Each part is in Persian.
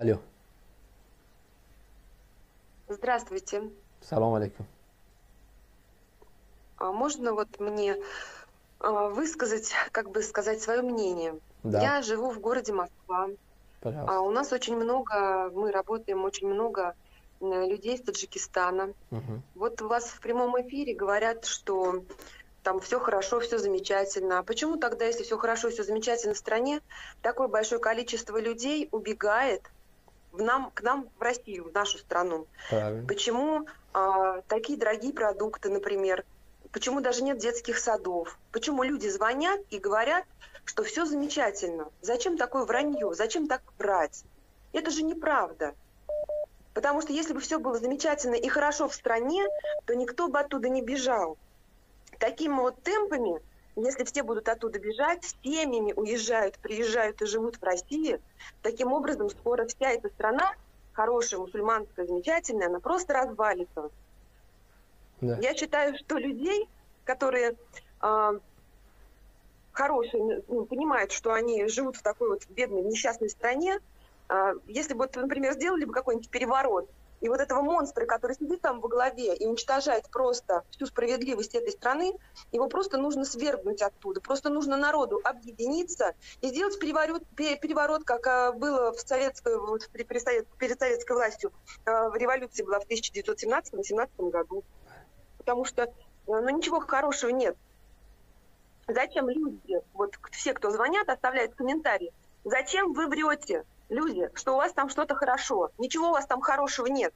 Алло. Здравствуйте. Салам алейкум. Можно вот мне высказать, как бы сказать, свое мнение? Да, Я живу в городе Москва. пожалуйста. У нас очень много, мы работаем, очень много людей из Таджикистана. Мгм. Вот у вас в прямом эфире говорят, что там все хорошо, все замечательно. А почему тогда, если все хорошо, все замечательно в стране, такое большое количество людей убегает к нам в Россию, в нашу страну? Правильно. Почему такие дорогие продукты, например? Почему даже нет детских садов? Почему люди звонят и говорят, что все замечательно? Зачем такое вранье? Зачем так врать? Это же неправда. Потому что если бы все было замечательно и хорошо в стране, то никто бы оттуда не бежал. Такими вот темпами, если все будут оттуда бежать, с семьями уезжают, приезжают и живут в России, таким образом скоро вся эта страна, хорошая, мусульманская, замечательная, она просто развалится. Да. Я считаю, что людей, которые хорошие, понимают, что они живут в такой вот бедной, несчастной стране, если бы, вот, например, сделали бы какой-нибудь переворот, и вот этого монстра, который сидит там во главе и уничтожает просто всю справедливость этой страны, его просто нужно свергнуть оттуда. Просто нужно народу объединиться и сделать переворот, как было в советской, вот, перед советской властью. Революция была в 1917-18 году. Потому что ничего хорошего нет. Зачем люди, вот все, кто звонят, оставляют комментарии, зачем вы врете, люди, что у вас там что-то хорошо? Ничего у вас там хорошего нет.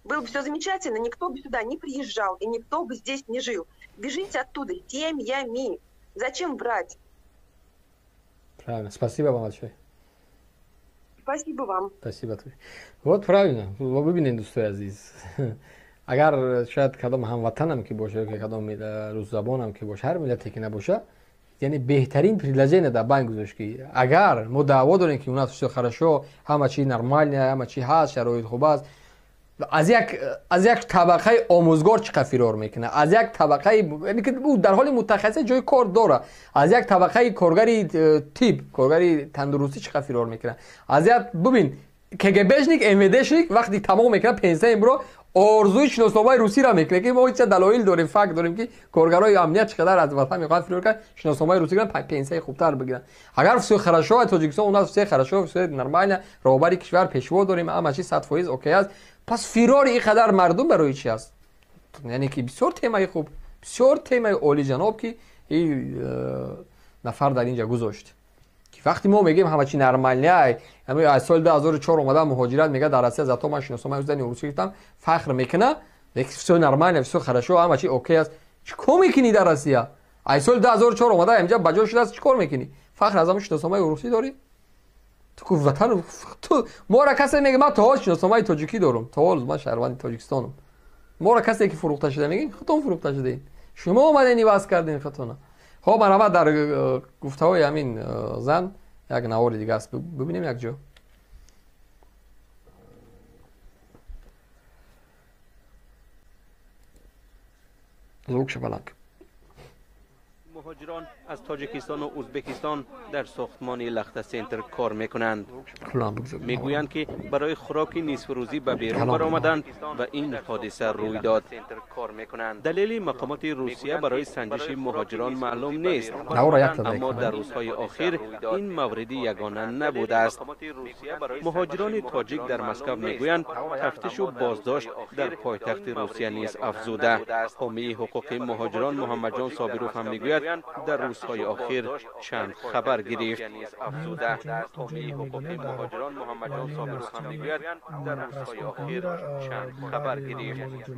Было бы все замечательно, никто бы сюда не приезжал, и никто бы здесь не жил. Бежите оттуда семьями. Зачем врать? Правильно. Спасибо вам большое. Спасибо вам. Спасибо. Вот правильно. ببینید دوستای عزیز اگر شاید کدام هموطنم که باشه که کدام روز زبانم که باشه هر ملتی که نباشه یعنی بهترین پریلژن در بین گذاشت که اگر ما دعوا داریم که اون все хорошо همه چی نرماله همه چی هست شرایط خوب است از یک طبقه آموزگار چقدر فرار میکنه از یک طبقه یعنی که او در حال متخصص جای کار داره از یک طبقه کارگری تیپ کارگری تندرستی چقدر فرار میکنه از یک ببین کگبشنیک امدشنیک وقتی تمام میکنه پنسه امرو آرزوی شناسنامه روسی را میکنه که ما چه دلایل داریم فکت داریم که کارگرای امنیت چقدر از وطن میخواد فرار کنن شناسنامه روسی گیرن پنسه خوبتر بگیرن اگر все хорошо تاجیکستان у нас все хорошо все нормально رهبری کشور پیشوا داریم همه چی 100% اوکی است پس فرار اینقدر مردم برای چی است یعنی که بسیار تیمای خوب بسیار تیمای عالی جناب که این نفر در اینجا گذاشت که وقتی ما میگیم همه چی نرماله همین از سال 2004 اومدم مهاجرت میگه در روسیه زاتو من شناسنامه روسی روسی گرفتم فخر میکنه یک все нормально все хорошо همه چی اوکی است چیکار میکنی در روسیه از سال 2004 اومده اینجا بجا شده است چیکار میکنی فخر از همون شناسنامه روسی داری تو وطن تو ما را کسی میگه من تا شناسنامه تاجیکی دارم تا حال من شهروند تاجیکستانم ما را کسی که فروخته شده میگین خودتون فروخته شدین شما اومدین واس کردین خودتون خب برابر در گفته‌های همین زن یک نوار دیگه است ببینیم یک جا زوک شبلک مهاجران از تاجیکستان و ازبکستان در ساختمان لخته سنتر کار میکنند. میگویند که برای خوراک نصف روزی به بیرون برآمدند و این حادثه روی داد. دلیل مقامات روسیه برای سنجش مهاجران معلوم نیست، اما در روزهای اخیر این مورد یگانه نبوده است. مهاجران تاجیک در مسکو میگویند تفتیش و بازداشت در پایتخت روسیه نیز افزوده. حامی حقوق مهاجران محمد جان صابروف هم میگوید در روزهای اخیر چند خبر گرفت. حامی حقوق مهاجران محمد جان صابروف هم میگوید در روزهای اخیر چند خبر گرفت.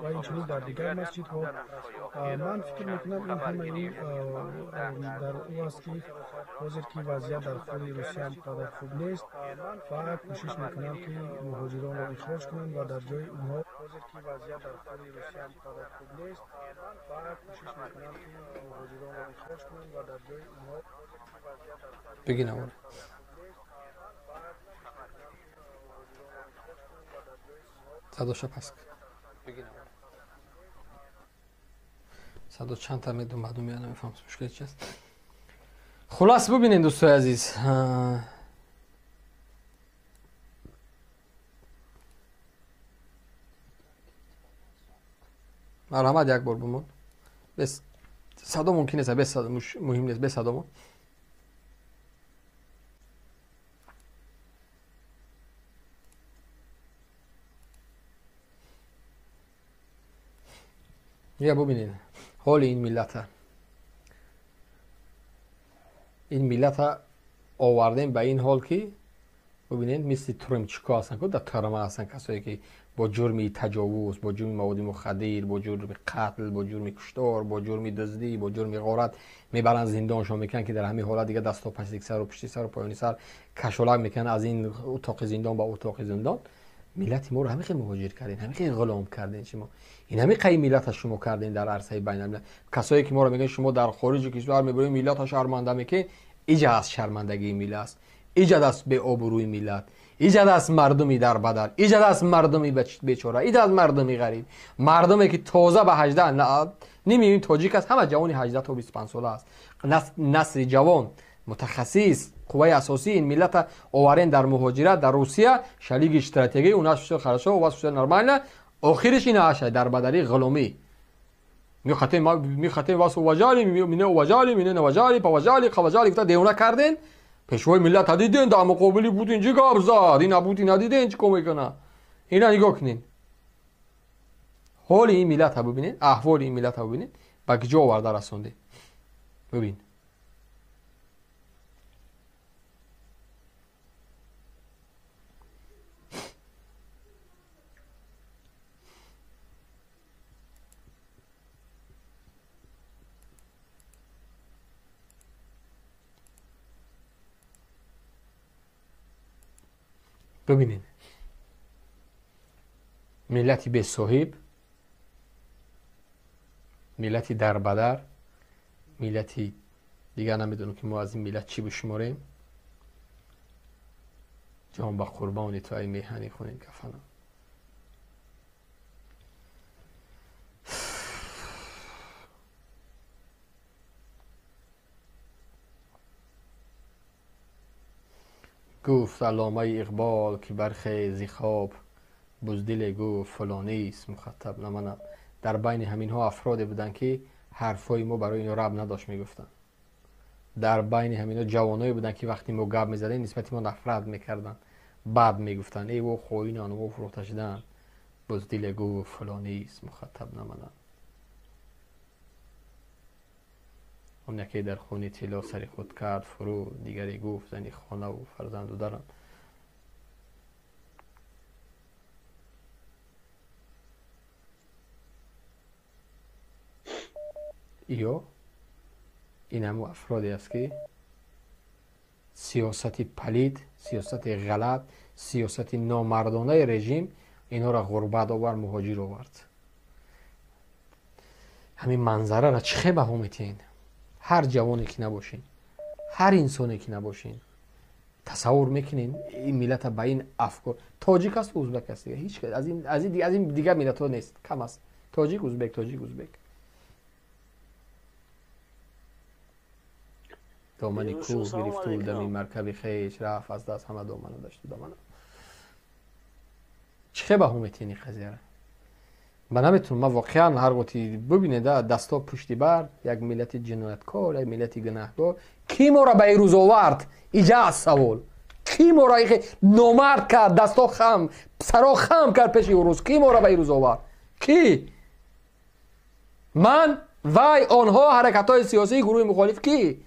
و اینچنین در دیگر مسجد ها من فکر میکنم این همه این در او است که حاضر که وضعیت در خود روسیه هم قدر خوب نیست فقط کوشش میکنم که مهاجران را اخراج کنند و در جای اونها حاضر که وضعیت در خود روسیه هم قدر خوب نیست فقط کوشش میکنم که مهاجران را اخراج کنند و در جای اونها بگین اول صداشو پس صدا چند تا میدون بعدو میاد نمیفهم مشکل چیست. خلاص ببینین دوستای عزیز مرحمت یک بار بمون. بس صدا ممکن است، بس مهم نیست، بس صدا. یا ببینید حال این ملت آوردیم به این حال که ببینید مثل تورمچیکا هستن که در ترما هستن، کسایی که با جرم تجاوز، با جرم مواد مخدر، با جرم قتل، با جرم کشتار، با جرم دزدی، با جرم غارت میبرن زندانشون میکنن که در همین حالت دیگه دست و پشت سر و پشت سر و پایانی سر کشولک میکنن از این اتاق زندان با اتاق زندان. ملت ما رو همین خیلی مهاجر کردین، همین خیلی غلام کردین. شما این همین قی ملت شما کردین در عرصه بین الملل. کسایی که ما رو میگن شما در خارج کشور میبرین ملت شرمنده میکنین، ایجا از شرمندگی ملت است، ایجاد است به آبروی ملت، ایجاد است مردمی در بدر، ایجاد است مردمی بیچاره، ایجاد است مردمی غریب، مردمی که تازه به 18 نمی‌بینیم تاجیک است، همه جوانی 18 تا 25 ساله است. نسل جوان متخصص قوه اساسی این ملت آورین در مهاجرت در روسیه، شلیک استراتژی اوناش شده خراشو و واسه نرمال، آخرش این عاشه در بدری غلامی. میخواتیم واسه وجالی مینه وجالی مینه وجالی په وجالی خوجالی تا دیونه کردین. پیشوای ملت دیدین در مقابلی بودین چی گاب زاد، این نبودی ندیدین چی کومی کنه. اینا نگاه کنین حال این ملت ها ببینین، احوال این ملت ها ببینین با کجا آورده رسونده. ببین ببینین ملتی به صاحب، ملتی در بدر، ملتی دیگه نمیدونم که ما از این ملت چی بشماریم. جان با قربانی تو ای میهنی خونین کفنم. گفت علامه اقبال که برخیزی خواب، بزدل گفت فلانی است مخاطب نمانم. در بین همین ها افرادی بودن که حرفای ما برای اینو رب نداشت میگفتن. در بین همین ها جوانایی بودن که وقتی ما گپ میزدن نسبت ما نفرت میکردن، بد میگفتن ای و خوینان و فروخته شدن، بزدل گفت فلانی است مخاطب نمانم. اون یکی در خونه طلا سر خود کرد فرو، دیگری گفت زنی خانه و فرزند و دارم. این همه افرادی است که سیاست پلید، سیاست غلط، سیاست نامردانه رژیم اینا را غربت آورد، مهاجر آورد. همین منظره را چه بها میتین؟ هر جوانی که نباشین، هر انسانی که نباشین، تصور میکنین این ملت با این افکار، تاجیک است و ازبک است دیگه، هیچ از این دیگه ملت ها نیست، کم است. تاجیک ازبک دامن کوه گرفت و دمی مرکب خیش رفت از دست، همه دامنه داشت دامنه. چه به همتین این قضیه را من نمیتونم. من واقعا هر وقتی ببینید دستا پشتی بر یک ملت جنایتکار، یک ملت گناهکار، کی ما را به این روز آورد؟ اینجا از سوال کی ما را نامرد کرد، دستا خم سرا خم کرد پیش این روز؟ کی ما را به این روز آورد؟ کی؟ من وای آنها حرکت های سیاسی گروه مخالف کی؟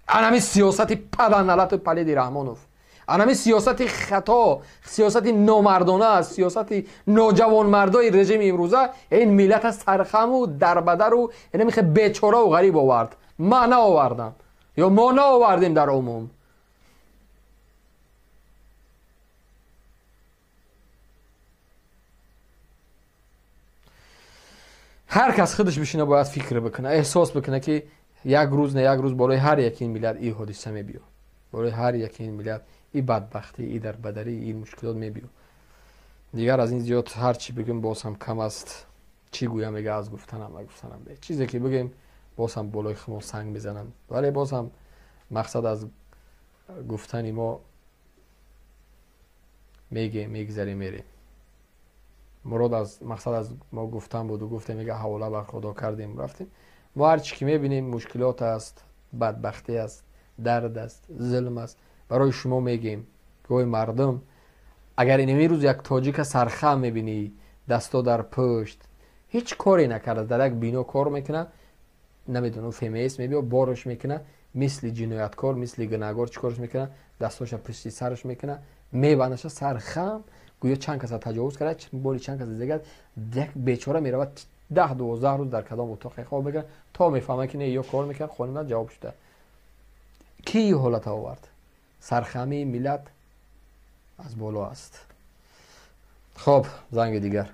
انمی سیاست پدنالت پلید رحمانوف، انمی سیاست خطا، سیاست نامردانه، سیاست نوجوان مردای رژیم امروزه این ملت سرخم و دربدر و این میخه بیچاره و غریب آورد. ما نه آوردم یا ما نه آوردیم در عموم. هر کس خودش بشینه باید فکر بکنه، احساس بکنه که یک روز نه یک روز برای هر یک این ملت این حادثه میبیو، برای هر یک این ملت این بدبختی، این دربدری، این مشکلات میبیو. دیگر از این زیاد هر چی بگم باز هم کم است. چی گویم میگه از گفتنم به چیزی که بگیم باز هم بالای خمو سنگ میزنم، ولی باز هم مقصد از گفتن ما میگذری میره. مراد از مقصد از ما گفتن بود و گفتیم میگه حواله بر خدا کردیم رفتیم. ما هر چی که میبینیم مشکلات است، بدبختی است، درد است، ظلم است، برای شما میگیم گوی مردم اگر اینمی روز یک تاجیک سرخم میبینی دستا در پشت هیچ کاری نکرده در یک بینو کار میکنه، نمیدونم فیمیس میبینه بارش میکنه مثل جنایتکار مثل گناهکار چیکارش میکنه دستاش پشت سرش میکنه میبندش سرخم گویا چند کس تجاوز کرده باری چند کس دیگه یک بیچاره میره 10-12 روز در کدام اتاق خواب بگه تا میفهمه که نه یا کار میکنه خانم جواب شده. کی حالت آورد؟ سرخمی ملت از بالا است. خب زنگ دیگر.